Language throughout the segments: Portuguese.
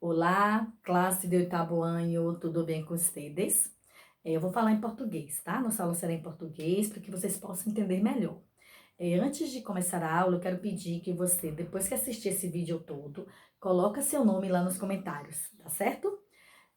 Olá, classe de oitavo ano, tudo bem com vocês? Eu vou falar em português, tá? Nossa aula será em português para que vocês possam entender melhor. Antes de começar a aula, eu quero pedir que você, depois que assistir esse vídeo todo, coloque seu nome lá nos comentários, tá certo?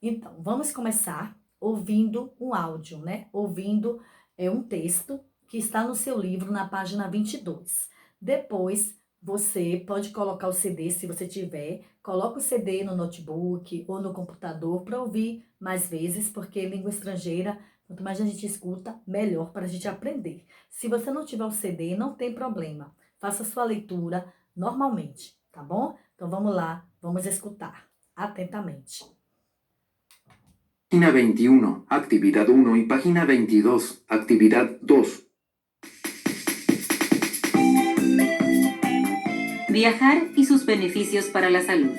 Então, vamos começar ouvindo um áudio, né? Ouvindo um texto que está no seu livro na página 22. Depois, você pode colocar o CD, se você tiver, coloca o CD no notebook ou no computador para ouvir mais vezes, porque língua estrangeira, quanto mais a gente escuta, melhor para a gente aprender. Se você não tiver o CD, não tem problema. Faça sua leitura normalmente, tá bom? Então vamos lá, vamos escutar atentamente. Página 21, actividad 1 y página 22, actividad 2. Viajar y sus beneficios para la salud.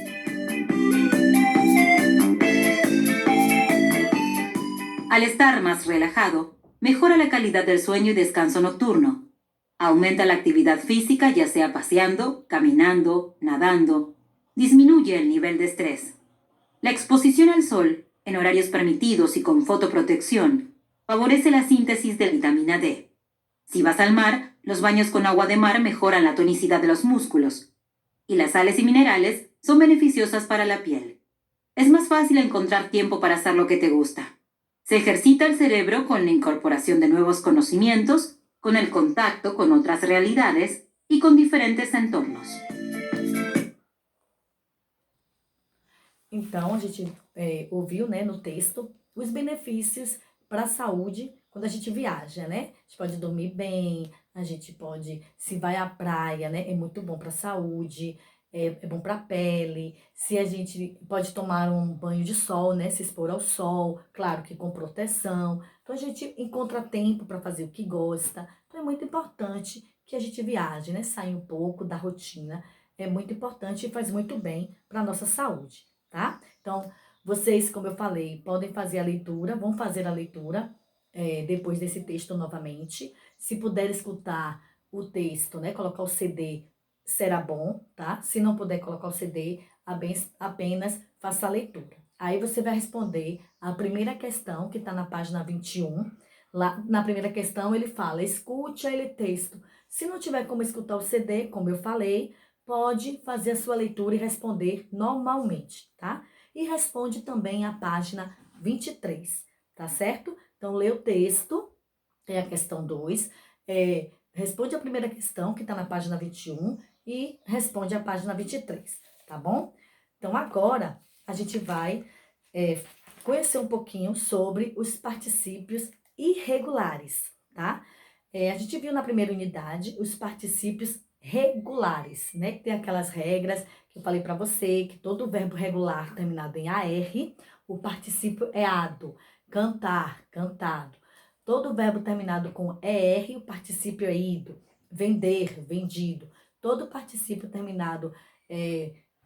Al estar más relajado, mejora la calidad del sueño y descanso nocturno. Aumenta la actividad física, ya sea paseando, caminando, nadando. Disminuye el nivel de estrés. La exposición al sol, en horarios permitidos y con fotoprotección, favorece la síntesis de vitamina D. Si vas al mar, los baños con agua de mar mejoran la tonicidad de los músculos. Y las sales y minerales son beneficiosas para la piel. Es más fácil encontrar tiempo para hacer lo que te gusta. Se ejercita el cerebro con la incorporación de nuevos conocimientos, con el contacto con otras realidades y con diferentes entornos. Então, a gente ouviu, né, no texto, os benefícios para a saúde quando a gente viaja, né? A gente pode dormir bem, a gente pode, se vai à praia, né? É muito bom para a saúde, é bom para a pele. Se a gente pode tomar um banho de sol, né? Se expor ao sol, claro que com proteção. Então, a gente encontra tempo para fazer o que gosta. Então, é muito importante que a gente viaje, né? Saia um pouco da rotina. É muito importante e faz muito bem para a nossa saúde, tá? Então, vocês, como eu falei, podem fazer a leitura, vão fazer a leitura depois desse texto novamente. Se puder escutar o texto, né, colocar o CD, será bom, tá? Se não puder colocar o CD, apenas faça a leitura. Aí você vai responder a primeira questão, que está na página 21. Lá na primeira questão, ele fala, escute aquele texto. Se não tiver como escutar o CD, como eu falei, pode fazer a sua leitura e responder normalmente, tá? E responde também a página 23, tá certo? Então, lê o texto, é a questão 2, responde a primeira questão, que está na página 21, e responde a página 23, tá bom? Então, agora, a gente vai conhecer um pouquinho sobre os particípios irregulares, tá? A gente viu na primeira unidade os particípios regulares, né? Que tem aquelas regras que eu falei para você, que todo verbo regular terminado em AR, o particípio é ado. Cantar, cantado. Todo verbo terminado com ER, o particípio é ido. Vender, vendido. Todo particípio terminado,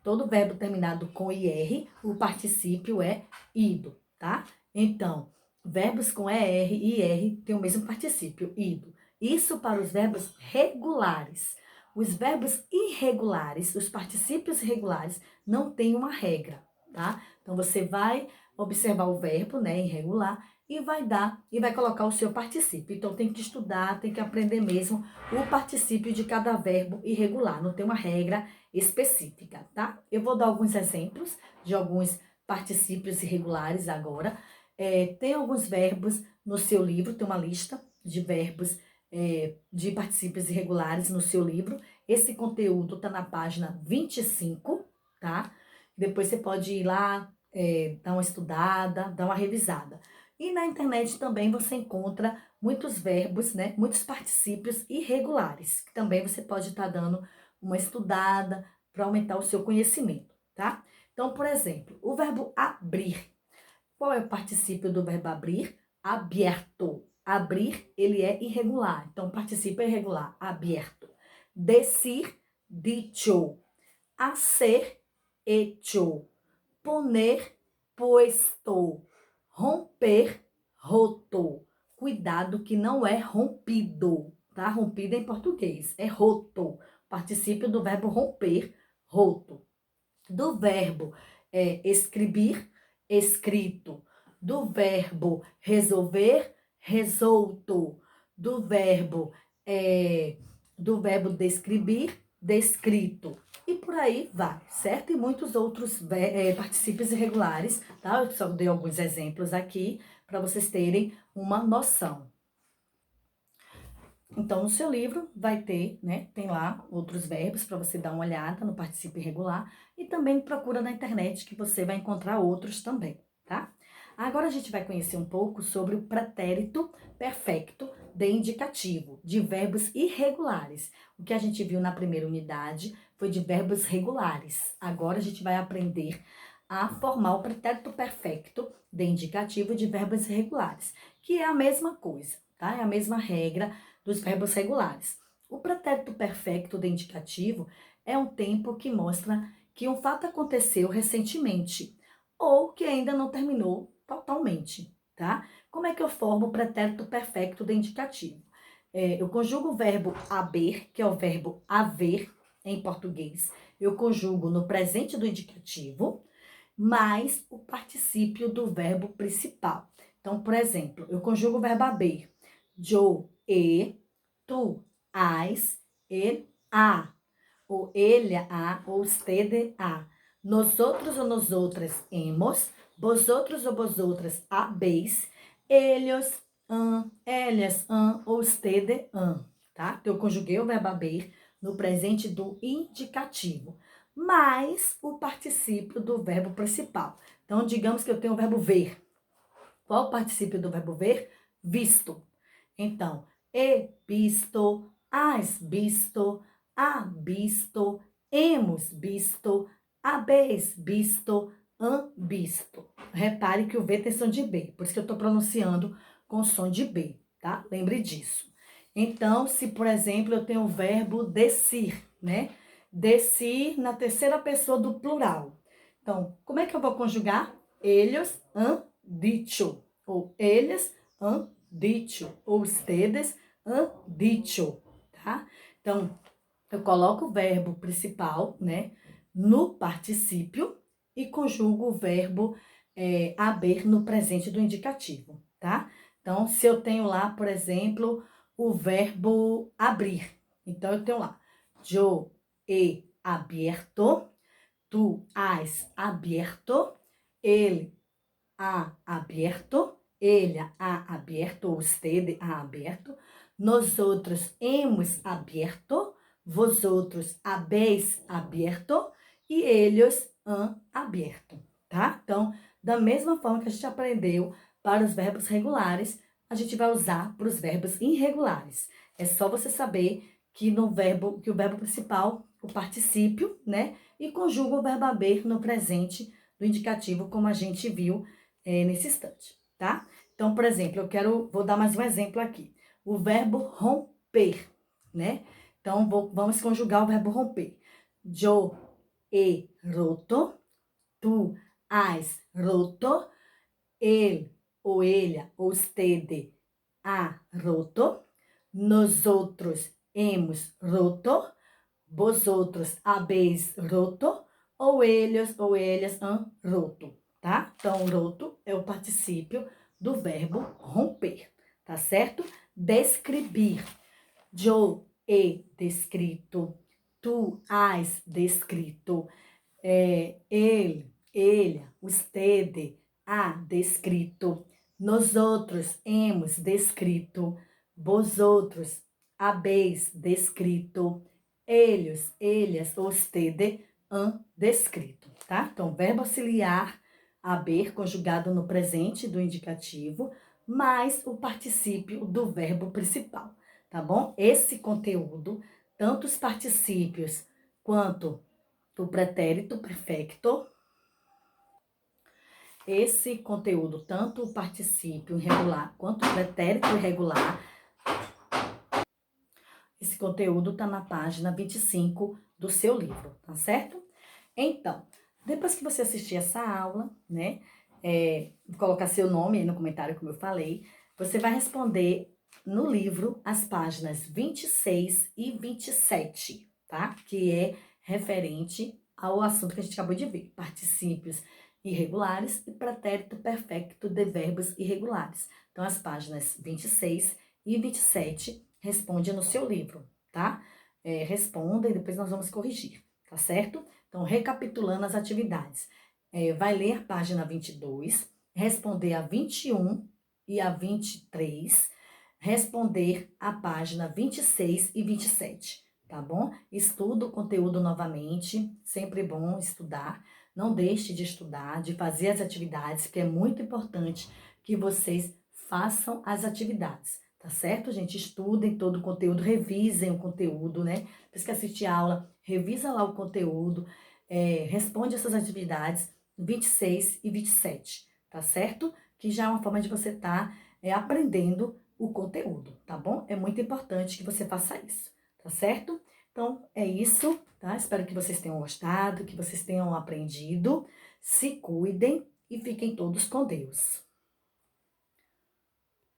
todo verbo terminado com IR, o particípio é ido, tá? Então, verbos com ER e IR têm o mesmo particípio, ido. Isso para os verbos regulares. Os verbos irregulares, os particípios irregulares, não têm uma regra, tá? Então, você vai observar o verbo, né, irregular, e vai colocar o seu particípio. Então, tem que estudar, tem que aprender mesmo o particípio de cada verbo irregular. Não tem uma regra específica, tá? Eu vou dar alguns exemplos de alguns particípios irregulares agora. Tem alguns verbos no seu livro, tem uma lista de verbos de particípios irregulares no seu livro. Esse conteúdo está na página 25, tá? Depois você pode ir lá, dar uma estudada, dar uma revisada. E na internet também você encontra muitos verbos, né? Muitos particípios irregulares, que também você pode estar dando uma estudada para aumentar o seu conhecimento, tá? Então, por exemplo, o verbo abrir. Qual é o particípio do verbo abrir? Abierto. Abrir, ele é irregular. Então, o particípio é irregular. Abierto. Decir, dicho. Hacer, hecho. Poner, puesto. Romper, roto. Cuidado que não é rompido, tá? Rompido em português, é roto. Particípio do verbo romper, roto. Do verbo é escrever, escrito. Do verbo resolver, resolto. Do verbo descrever, descrito. E por aí vai, certo? E muitos outros particípios irregulares, tá? Eu só dei alguns exemplos aqui para vocês terem uma noção. Então, no seu livro vai ter, né, tem lá outros verbos para você dar uma olhada no particípio irregular e também procura na internet que você vai encontrar outros também, tá? Agora a gente vai conhecer um pouco sobre o pretérito perfecto de indicativo, de verbos irregulares. O que a gente viu na primeira unidade foi de verbos regulares. Agora a gente vai aprender a formar o pretérito perfecto de indicativo de verbos irregulares, que é a mesma coisa, tá? É a mesma regra dos verbos regulares. O pretérito perfecto de indicativo é um tempo que mostra que um fato aconteceu recentemente ou que ainda não terminou totalmente, tá? Como é que eu formo o pretérito perfecto de indicativo? Eu conjugo o verbo haver, que é o verbo haver em português. Eu conjugo no presente do indicativo, mais o particípio do verbo principal. Então, por exemplo, eu conjugo o verbo haver. Eu, tu, as, ele, a. Ou ele, a, ou usted, a. Nosotros ou nosotras, hemos. Vosotros ou vosotras, habéis. Ellos, ellas, ou usted, tá? Então, eu conjuguei o verbo haber no presente do indicativo, mais o particípio do verbo principal. Então, digamos que eu tenho o verbo ver. Qual o particípio do verbo ver? Visto. Então, he visto, has visto, ha visto, hemos visto, habéis visto, han visto. Repare que o V tem som de B, por isso que eu estou pronunciando com som de B, tá? Lembre disso. Então, se, por exemplo, eu tenho o verbo descer, né? Descer na terceira pessoa do plural. Então, como é que eu vou conjugar? Ellos han dicho, ou eles han dicho, ou ustedes han dicho, tá? Então, eu coloco o verbo principal, né, no particípio e conjugo o verbo haber no presente do indicativo, tá? Então, se eu tenho lá, por exemplo, o verbo abrir, então eu tenho lá, yo he abierto, tu has abierto, ele ha abierto, ella ha abierto, usted ha abierto, nosotros hemos abierto, vosotros habéis abierto e ellos han abierto, tá? Então, da mesma forma que a gente aprendeu para os verbos regulares, a gente vai usar para os verbos irregulares. É só você saber que o verbo principal, o particípio, né? E conjuga o verbo haber no presente do indicativo, como a gente viu nesse instante, tá? Então, por exemplo, vou dar mais um exemplo aqui. O verbo romper, né? Então, vamos conjugar o verbo romper. Yo he roto, tu has roto, ele ou ella, ou usted ha roto, nosotros hemos roto, vosotros habéis roto, ou ellos ou ellas han roto, tá? Então, roto é o particípio do verbo romper, tá certo? Descrever. Yo he descrito, tu has descrito, ele, ella, usted ha descrito, nosotros hemos descrito, vosotros habéis descrito, ellos, ellas, usted han descrito, tá? Então, verbo auxiliar, haber, conjugado no presente do indicativo, mais o particípio do verbo principal, tá bom? Esse conteúdo, tanto os particípios quanto o pretérito perfecto, esse conteúdo, tanto o particípio irregular quanto o pretérito irregular, esse conteúdo está na página 25 do seu livro, tá certo? Então, depois que você assistir essa aula, né, colocar seu nome aí no comentário, como eu falei, você vai responder no livro as páginas 26 e 27, tá? Que é referente ao assunto que a gente acabou de ver, particípios irregulares e pretérito perfecto de verbos irregulares. Então, as páginas 26 e 27 responde no seu livro, tá? Responda e depois nós vamos corrigir, tá certo? Então, recapitulando as atividades. Vai ler página 22, responder a 21 e a 23, responder a página 26 e 27, tá bom? Estuda o conteúdo novamente, sempre bom estudar. Não deixe de estudar, de fazer as atividades, que é muito importante que vocês façam as atividades, tá certo, gente? Estudem todo o conteúdo, revisem o conteúdo, né? Depois que assistir a aula, revisa lá o conteúdo, responde essas atividades 26 e 27, tá certo? Que já é uma forma de você estar aprendendo o conteúdo, tá bom? É muito importante que você faça isso, tá certo? Então, é isso, tá? Espero que vocês tenham gostado, que vocês tenham aprendido. Se cuidem e fiquem todos com Deus.